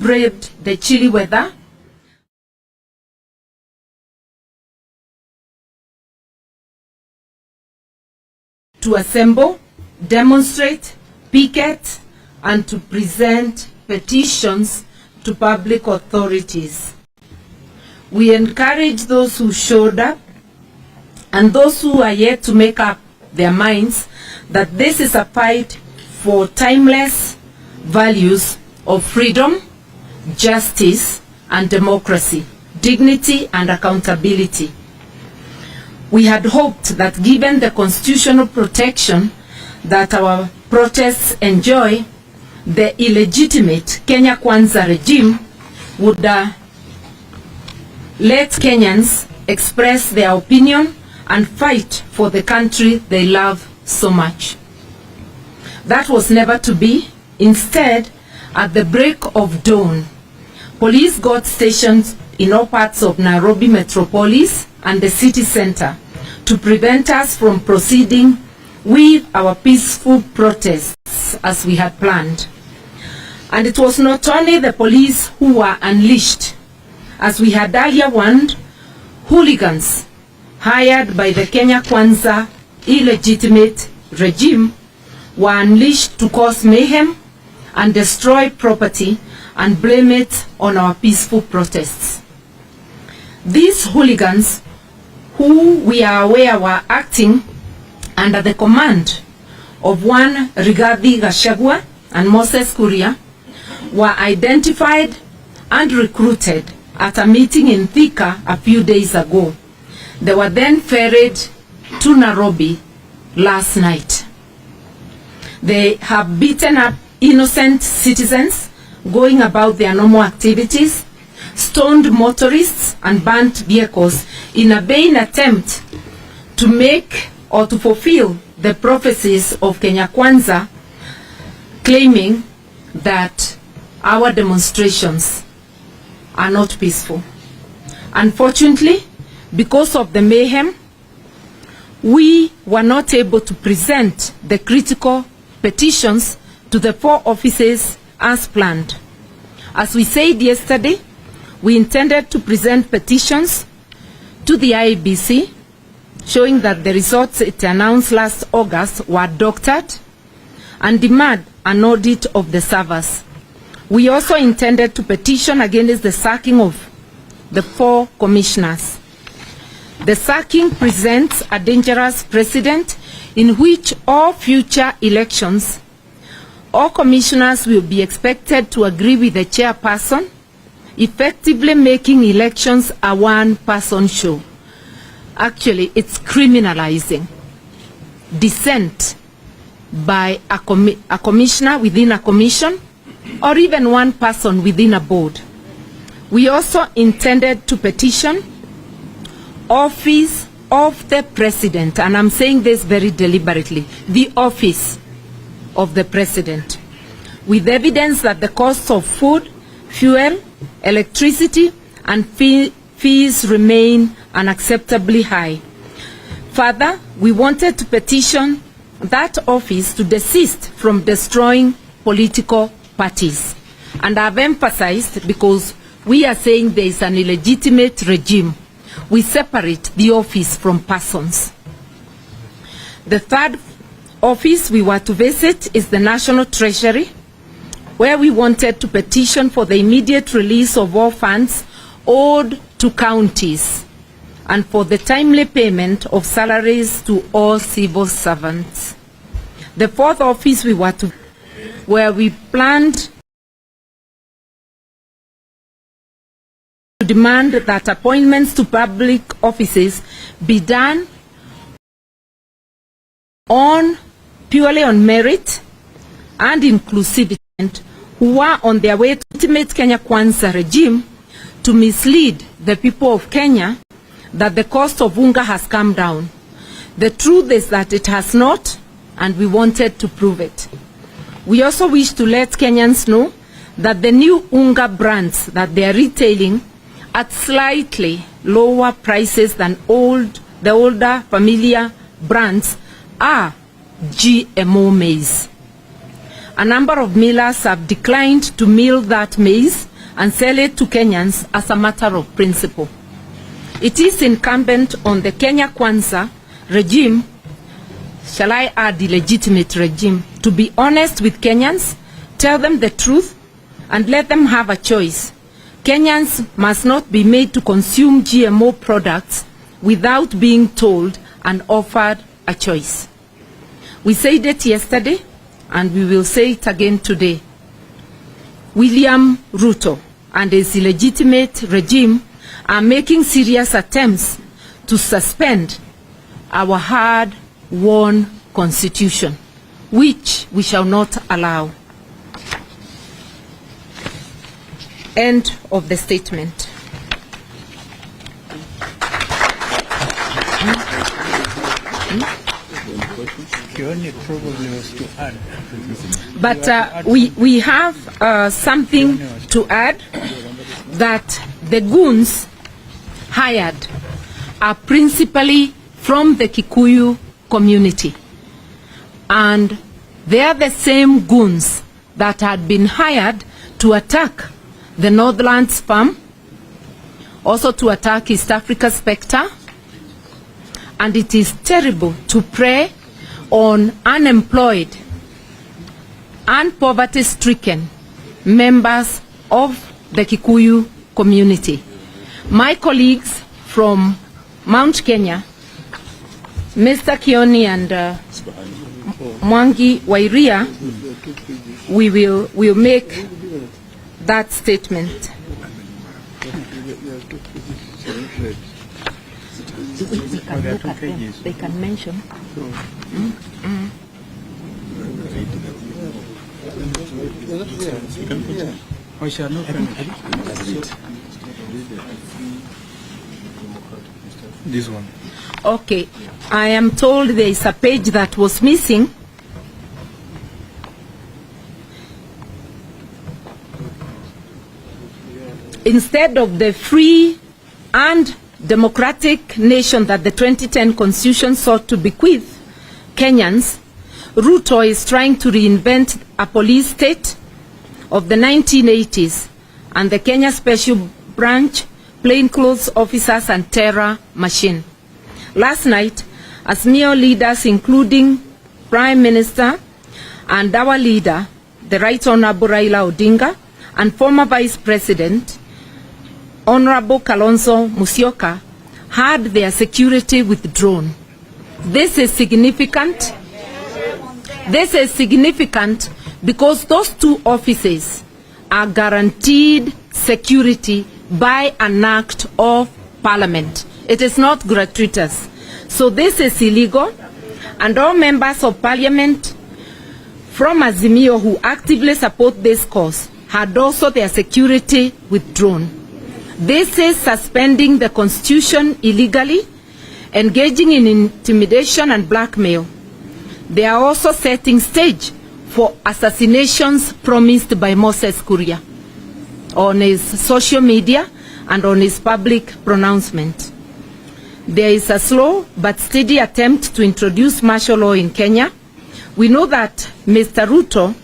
braved the chilly weather to assemble, demonstrate, picket, and to present petitions to public authorities. We encourage those who showed up and those who are yet to make up their minds that this is a fight for timeless values of freedom, justice, and democracy, dignity, and accountability. We had hoped that given the constitutional protection that our protests enjoy, the illegitimate Kenya Kwanza regime would let Kenyans express their opinion and fight for the country they love so much. That was never to be. Instead, at the break of dawn, police got stationed in all parts of Nairobi metropolis and the city center to prevent us from proceeding with our peaceful protests as we had planned. And it was not only the police who were unleashed. As we had earlier warned, hooligans hired by the Kenya Kwanza illegitimate regime were unleashed to cause mayhem and destroy property and blame it on our peaceful protests. These hooligans, who we are aware were acting under the command of one Rigathi Gachagua and Moses Kuria, were identified and recruited at a meeting in Thika a few days ago. They were then ferried to Nairobi last night. They have beaten up innocent citizens going about their normal activities, stoned motorists, and burnt vehicles in a vain attempt to make or to fulfill the prophecies of Kenya Kwanza, claiming that our demonstrations are not peaceful. Unfortunately, because of the mayhem, we were not able to present the critical petitions to the 4 offices as planned. As we said yesterday, we intended to present petitions to the IEBC showing that the results it announced last August were doctored and demand an audit of the servers. We also intended to petition against the sacking of the 4 commissioners. The sacking presents a dangerous precedent in which all future elections, all commissioners will be expected to agree with the chairperson, effectively making elections a one-person show. Actually, it's criminalizing dissent by a commissioner within a commission, or even one person within a board. We also intended to petition office of the president, and I'm saying this very deliberately, the office of the president, with evidence that the costs of food, fuel, electricity, and fees remain unacceptably high. Further, we wanted to petition that office to desist from destroying political parties. And I've emphasized, because we are saying there is an illegitimate regime, we separate the office from persons. The 3rd office we were to visit is the National Treasury, where we wanted to petition for the immediate release of all funds owed to counties and for the timely payment of salaries to all civil servants. The 4th office we were to, where we planned to demand that appointments to public offices be done purely on merit and inclusivity, who are on their way to ultimate Kenya Kwanza regime to mislead the people of Kenya that the cost of unga has come down. The truth is that it has not, and we wanted to prove it. We also wish to let Kenyans know that the new unga brands that they are retailing at slightly lower prices than the older familiar brands are GMO maize. A number of millers have declined to mill that maize and sell it to Kenyans as a matter of principle. It is incumbent on the Kenya Kwanza regime, shall I add the legitimate regime, to be honest with Kenyans, tell them the truth, and let them have a choice. Kenyans must not be made to consume GMO products without being told and offered a choice. We said it yesterday, and we will say it again today. William Ruto and his illegitimate regime are making serious attempts to suspend our hard-won constitution, which we shall not allow. End of the statement. But we have something to add, that the goons hired are principally from the Kikuyu community. And they are the same goons that had been hired to attack the Northlands farm, also to attack East Africa Spectre. And it is terrible to prey on unemployed and poverty-stricken members of the Kikuyu community. My colleagues from Mount Kenya, Mr. Kioni and Mwangi Wairia, we will make that statement. We can look at them. They can mention. This one. Okay. I am told there is a page that was missing. Instead of the free and democratic nation that the 2010 Constitution sought to bequeath Kenyans, Ruto is trying to reinvent a police state of the 1980s and the Kenya Special Branch, plainclothes officers and terror machine. Last night, Azimio leaders, including Prime Minister and our leader, the Right Honorable Raila Odinga, and former Vice President, Honorable Kalonzo Musyoka, had their security withdrawn. This is significant. This is significant because those two offices are guaranteed security by an act of Parliament. It is not gratuitous. So this is illegal, and all members of Parliament from Azimio who actively support this cause had also their security withdrawn. This is suspending the Constitution illegally, engaging in intimidation and blackmail. They are also setting stage for assassinations promised by Moses Kuria on his social media and on his public pronouncement. There is a slow but steady attempt to introduce martial law in Kenya. We know that Mr. Ruto,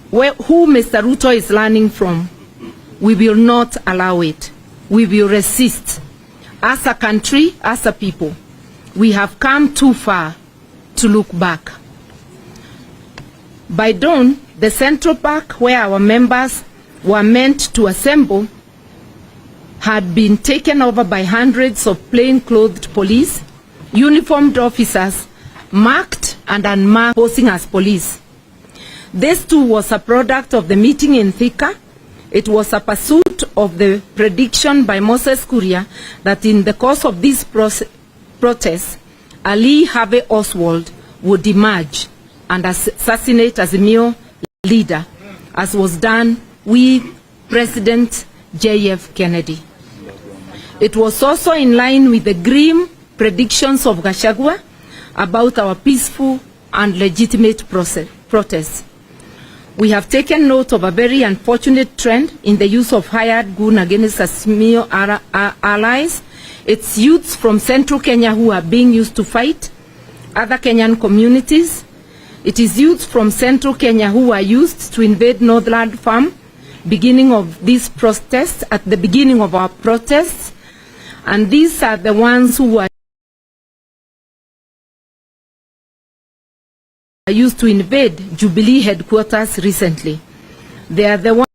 who Mr. Ruto is learning from, we will not allow it. We will resist. As a country, as a people, we have come too far to look back. By dawn, the Central Park, where our members were meant to assemble, had been taken over by hundreds of plain-clothed police, uniformed officers, marked and unmarked, posing as police. This too was a product of the meeting in Thika. It was a pursuit of the prediction by Moses Kuria that in the course of these protests, Ali Harvey Oswald would emerge and assassinate Azimio leader, as was done with President J.F. Kennedy. It was also in line with the grim predictions of Gachagua about our peaceful and legitimate protests. We have taken note of a very unfortunate trend in the use of hired goon against Azimio allies. It's youths from central Kenya who are being used to fight other Kenyan communities. It is youths from central Kenya who are used to invade Northland Farm beginning of these protests, at the beginning of our protests, and these are the ones who were used to invade Jubilee headquarters recently. They are the ones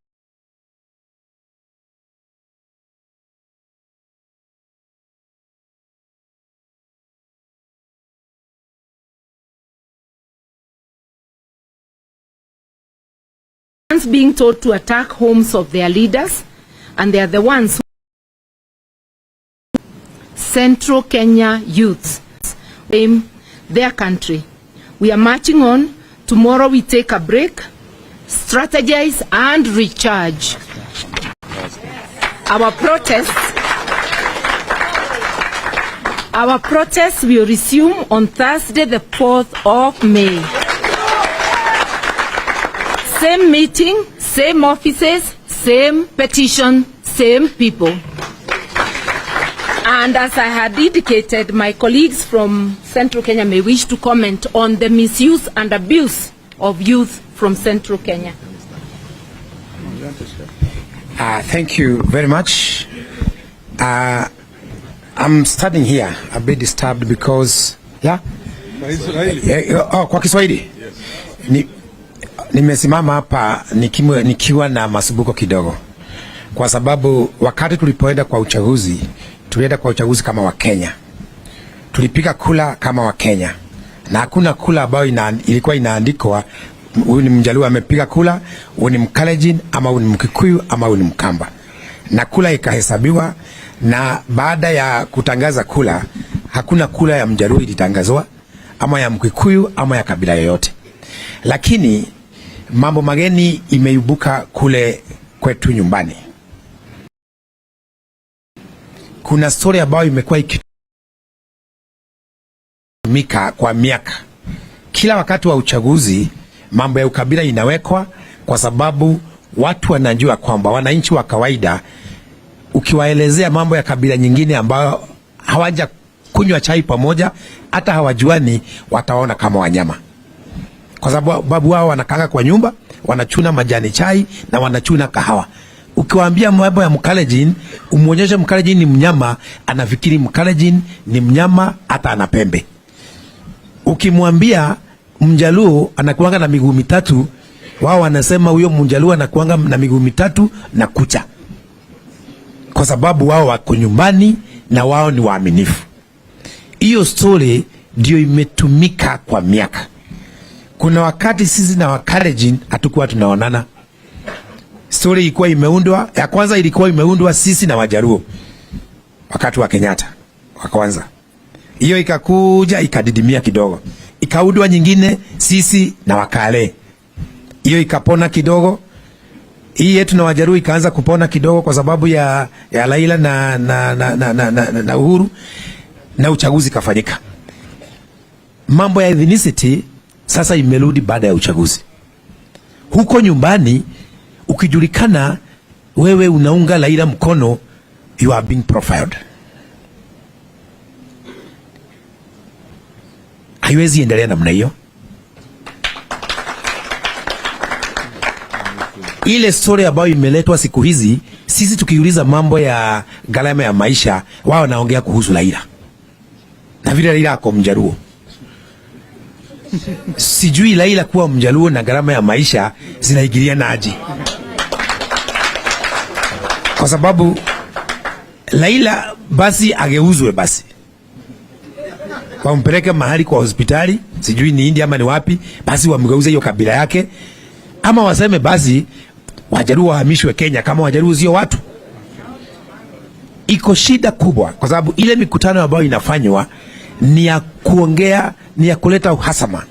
being told to attack homes of their leaders, and they are the ones who Central Kenya youths aim their country. We are marching on. Tomorrow we take a break, strategize and recharge. Our protests will resume on Thursday, the 4th of May. Same meeting, same offices, same petition, same people. And as I had indicated, my colleagues from Central Kenya may wish to comment on the misuse and abuse of youth from Central Kenya. Thank you very much. I'm starting here a bit disturbed because kwa Kiswahili nimesimama hapa nikiwa na masubuko kidogo, kwa sababu wakati tulipoenda kwa uchaguzi, tulienda kwa uchaguzi kama wa Kenya, tulipiga kula kama wa Kenya, na hakuna kula ambayo ilikuwa inaandikwa huyu ni Mjaluo amepiga kula, huyu ni Mkalenjin, ama huyu ni Mkikuyu, ama huyu ni Mkamba, na kula ikahesabiwa. Na baada ya kutangaza kula, hakuna kula ya Mjaluo ilitangazwa, ama ya Mkikuyu, ama ya kabila yoyote. Lakini mambo mageni imeibuka kule kwetu nyumbani. Kuna story ambayo imekuwa ikitumika kwa miaka. Kila wakati wa uchaguzi mambo ya ukabila inawekwa, kwa sababu watu wanajua kwamba wananchi wa kawaida ukiwaelezea mambo ya kabila nyingine ambayo hawaja kunywa chai pamoja, hata hawajuani, wataona kama wanyama. Kwa sababu wao wanakanga kwa nyumba, wanachuna majani chai na wanachuna kahawa. Ukiwaambia mambo ya Mkalenjin, umuonyeshe Mkalenjin ni mnyama, anafikiri Mkalenjin ni mnyama, hata ana pembe. Ukimwambia Mjaluo anakuanga na miguu mitatu, wao wanasema huyo Mjaluo anakuanga na miguu mitatu na kucha, kwa sababu wao wako nyumbani na wao ni waaminifu. Hiyo story ndio imetumika kwa miaka. Kuna wakati sisi na Wakalenjin hatukuwa tunaonana. Story ilikuwa imeundwa, ya kwanza ilikuwa imeundwa sisi na Wajaluo wakati wa Kenyatta wa kwanza. Hiyo ikakuja ikadidimia kidogo, ikaundwa nyingine sisi na Wakale. Hiyo ikapona kidogo. Hii yetu na Wajaluo ikaanza kupona kidogo kwa sababu ya Raila na Uhuru, na uchaguzi kafanyika. Mambo ya ethnicity sasa imerudi baada ya uchaguzi. Huko nyumbani ukijulikana wewe unaunga Raila mkono, you are being profiled. Haiwezi endelea namna hiyo. Ile story ambayo imeletwa siku hizi, sisi tukiuliza mambo ya gharama ya maisha, wao wanaongea kuhusu Raila. Na vile Raila ako Mjaluo. Sijui Raila kuwa Mjaluo na gharama ya maisha zinaingiliana aje. Kwa sababu Raila basi ageuzwe, basi wampeleke mahali kwa hospitali, sijui ni India ama ni wapi, basi wamgeuze hiyo kabila yake, ama waseme basi Wajaluo wahamishwe Kenya kama Wajaluo sio watu. Iko shida kubwa, kwa sababu ile mikutano ambayo inafanywa ni ya kuongea, ni ya kuleta uhasama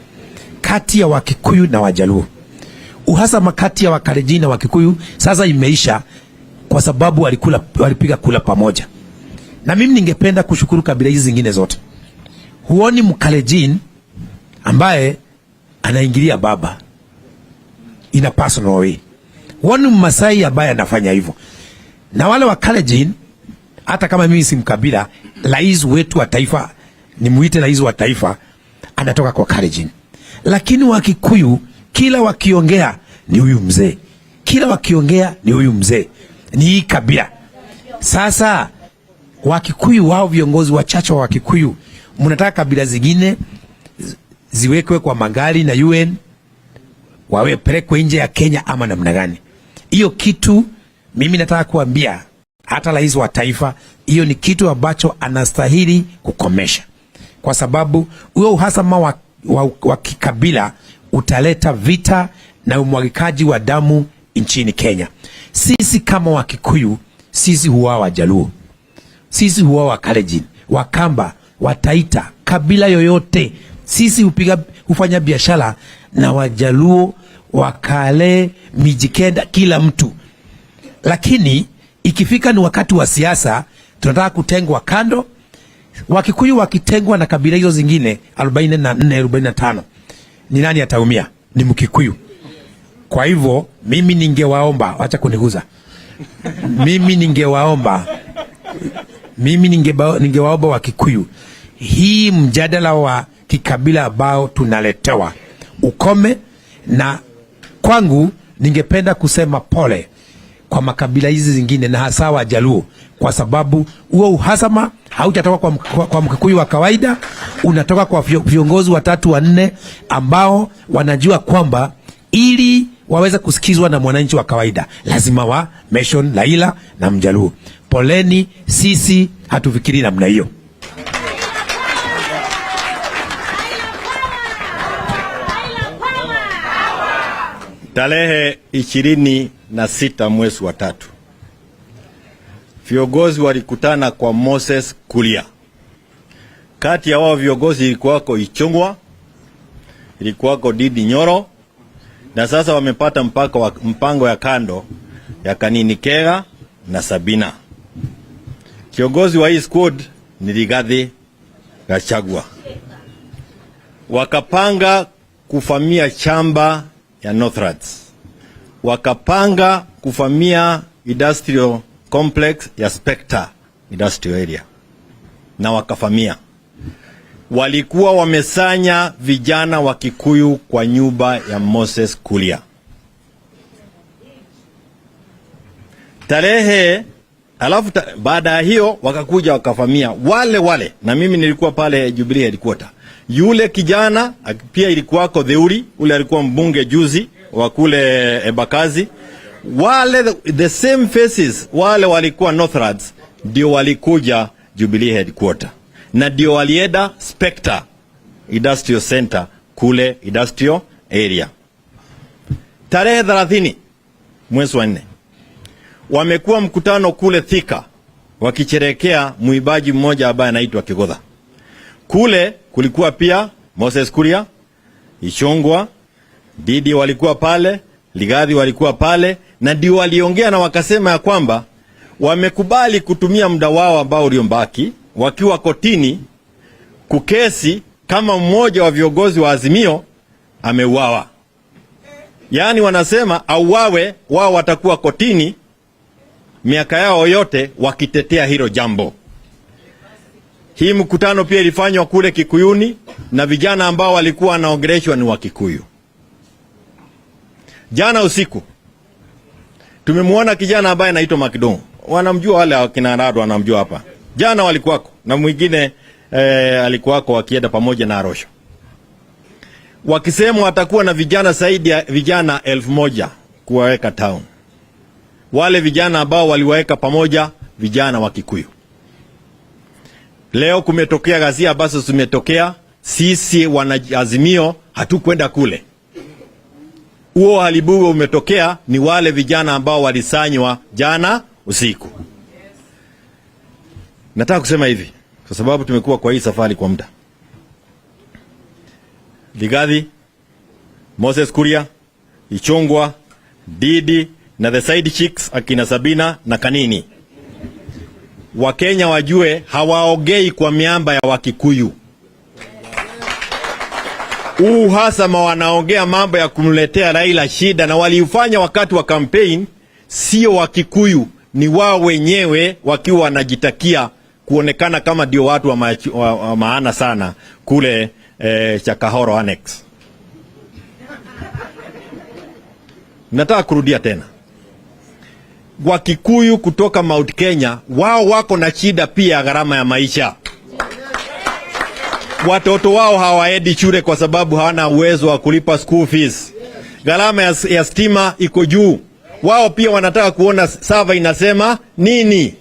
kati ya Wakikuyu na Wajaluo. Uhasama kati ya Wakalenjin na Wakikuyu sasa imeisha, kwa sababu walipiga kula pamoja. Na mimi ningependa kushukuru kabila hizi zingine zote. Huoni Mkalenjin ambaye anaingilia baba in a personal way. Huoni Mmasai ambaye anafanya hivyo. Na wale Wakalenjin, hata kama mimi si mkabila, rais wetu wa taifa, ni muite rais wa taifa, anatoka kwa Kalenjin. Lakini Wakikuyu kila wakiongea ni huyu mzee, kila wakiongea ni huyu mzee, ni hii kabila. Sasa Wakikuyu wao viongozi wachache wa Wakikuyu, mnataka kabila zingine ziwekwe kwa magari na UN wawe pelekwe nje ya Kenya ama namna gani? Hiyo kitu mimi nataka kuambia hata rais wa taifa, hiyo ni kitu ambacho anastahili kukomesha, kwa sababu huo uhasama wa kikabila utaleta vita na umwagikaji wa damu nchini Kenya. Sisi kama Wakikuyu, sisi huwa Wajaluo, sisi huwa Wakalenjin, Wakamba, Wataita, kabila yoyote, sisi hufanya biashara na Wajaluo, Wakale, Mijikenda, kila mtu. Lakini ikifika ni wakati wa siasa, tunataka kutengwa kando. Wakikuyu wakitengwa na kabila hizo zingine 44, 45, ni nani ataumia? Ni Mkikuyu. Kwa hivyo mimi ningewaomba, wacha kuniguza. Mimi ningewaomba Wakikuyu, hii mjadala wa kikabila ambao tunaletewa ukome, na kwangu ningependa kusema pole kwa makabila hizi zingine na hasa Wajaluo, kwa sababu huo uhasama hautatoka kwa Mkikuyu wa kawaida, unatoka kwa viongozi 3 4 ambao wanajua kwamba ili waweze kusikizwa na mwananchi wa kawaida lazima wa mention Raila na Mjaluo. Poleni, sisi hatufikiri namna hiyo. Tarehe 26 mwezi wa 3, viongozi walikutana kwa Moses Kuria. Kati ya wao viongozi ilikuwako Ichung'wa, ilikuwako Didi Nyoro, na sasa wamepata mpango ya kando ya Kanini Kega na Sabina. Kiongozi wa hii squad ni Rigathi Gachagua. Wakapanga kufamia chamba ya Northlands, wakapanga kufamia industrial complex ya Spectre industrial area, na wakafamia. Walikuwa wamesanya vijana wa Kikuyu kwa nyumba ya Moses Kuria. Alafu baada ya hiyo wakakuja wakafamia wale, na mimi nilikuwa pale Jubilee headquarter. Yule kijana pia ilikuwako Theuri, ule alikuwa mbunge juzi wa kule Ebakazi. Wale the same faces, wale walikuwa Northlands, ndio walikuja Jubilee headquarter, na ndio walienda Spectre Industrial Center kule industrial area. Tarehe 30 mwezi wa 4 wamekuwa mkutano kule Thika wakicherekea muibaji mmoja ambaye anaitwa Kigodha. Kule kulikuwa pia Moses Kuria, Ichung'wa, Didi walikuwa pale, Rigathi walikuwa pale, na ndio waliongea na wakasema ya kwamba wamekubali kutumia muda wao ambao uliombaki wakiwa kotini kukesi kama mmoja wa viongozi wa Azimio ameuawa. Yaani wanasema auawe, wao watakuwa kotini miaka yao yote wakitetea hilo jambo. Hii mkutano pia ilifanywa kule Kikuyuni na vijana ambao walikuwa wanaongeleshwa ni wa Kikuyu. Jana usiku tumemwona kijana ambaye anaitwa Makidongo. Wanamjua wale wakina Rado, wanamjua hapa. Jana walikuwako na mwingine alikuwako wakienda pamoja na Arosho. Wakisema watakuwa na vijana zaidi ya vijana 1000 kuwaweka town. Wale vijana ambao waliwaweka pamoja vijana wa Kikuyu. Leo kumetokea ghasia ambazo zimetokea, sisi wana Azimio hatukwenda kule. Huo halibugo umetokea ni wale vijana ambao walisanywa jana usiku. Nataka kusema hivi kwa sababu tumekuwa kwa hii safari kwa muda. Rigathi, Moses Kuria, Ichung'wa, Didi na the side chicks akina Sabina na Kanini. Wakenya wajue hawaogei kwa miamba ya Wakikuyu. Uhasama wanaongea mambo ya kumletea Raila shida, na waliufanya wakati wa campaign. Sio Wakikuyu, ni wao wenyewe wakiwa wanajitakia kuonekana kama ndio watu wa maana sana kule Chakahoro Annex. Nataka kurudia tena, Wakikuyu kutoka Mount Kenya, wao wako na shida pia ya gharama ya maisha. Watoto wao hawaendi shule kwa sababu hawana uwezo wa kulipa school fees. Gharama ya stima iko juu. Wao pia wanataka kuona sava inasema nini.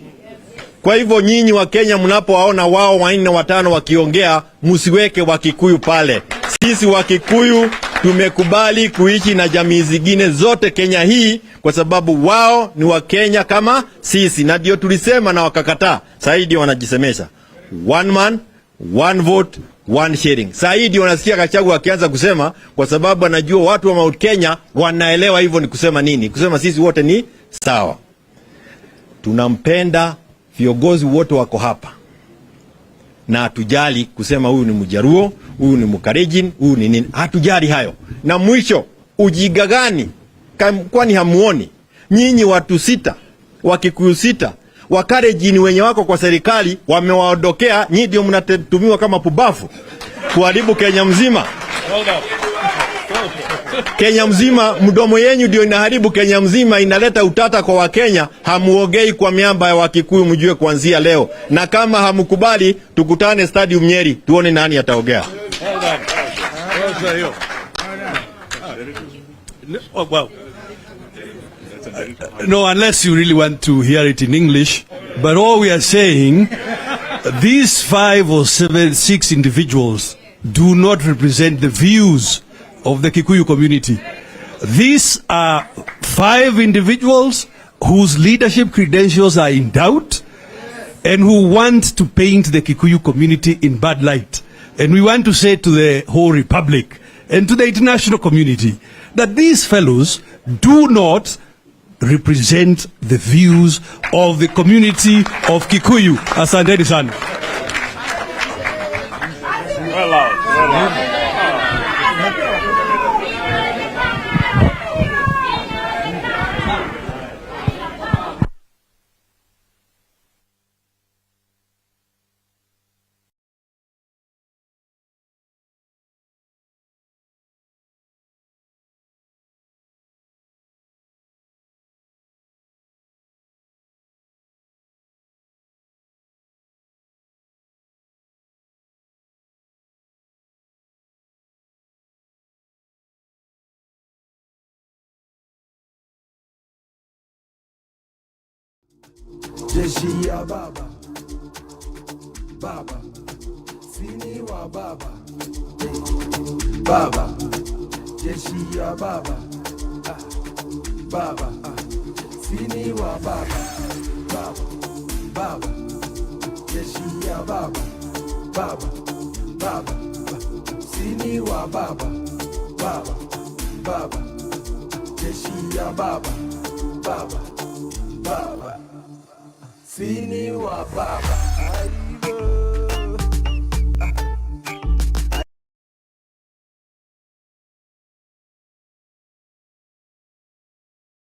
Kwa hivyo nyinyi wa Kenya mnapowaona wao 4 5 wakiongea, msiweke Wakikuyu pale. Sisi Wakikuyu tumekubali kuishi na jamii zingine zote Kenya hii kwa sababu wao ni wa Kenya kama sisi, na ndio tulisema na wakakataa. Sasa ndio wanajisemesha one man one vote one sharing. Sasa ndio wanasikia Gachagua akianza kusema, kwa sababu anajua watu wa Mount Kenya wanaelewa hivyo ni kusema nini, kusema sisi wote ni sawa. Tunampenda viongozi wote wako hapa, na hatujali kusema huyu ni Mjaruo, huyu ni Mkalenjin, huyu ni nini. Hatujali hayo. Na mwisho, ujiga gani? Kwani hamuoni nyinyi watu 6 Wakikuyu 6 Wakalenjin wenye wako kwa serikali wamewaondokea? Nyinyi ndio mnatumiwa kama pubafu kuharibu Kenya mzima. Kenya mzima, mdomo yenu ndio inaharibu Kenya mzima, inaleta utata kwa Wakenya. Hamuogei kwa miamba ya Wakikuyu, mjue kuanzia leo. Na kama hamkubali, tukutane stadium Nyeri tuone nani ataogea. No, unless you really want to hear it in English. But all we are saying, these 5 or 7, 6 individuals do not represent the views of the Kikuyu community. These are 5 individuals whose leadership credentials are in doubt and who want to paint the Kikuyu community in bad light. And we want to say to the whole republic and to the international community that these fellows do not represent the views of the community of Kikuyu. Asanteni sana. Jeshi ya baba, baba, sini wa baba, baba, jeshi ya baba, baba, sini wa baba, baba, baba, jeshi ya baba, baba, baba, sini wa baba, baba, baba, jeshi ya baba, baba, baba, sini wa baba.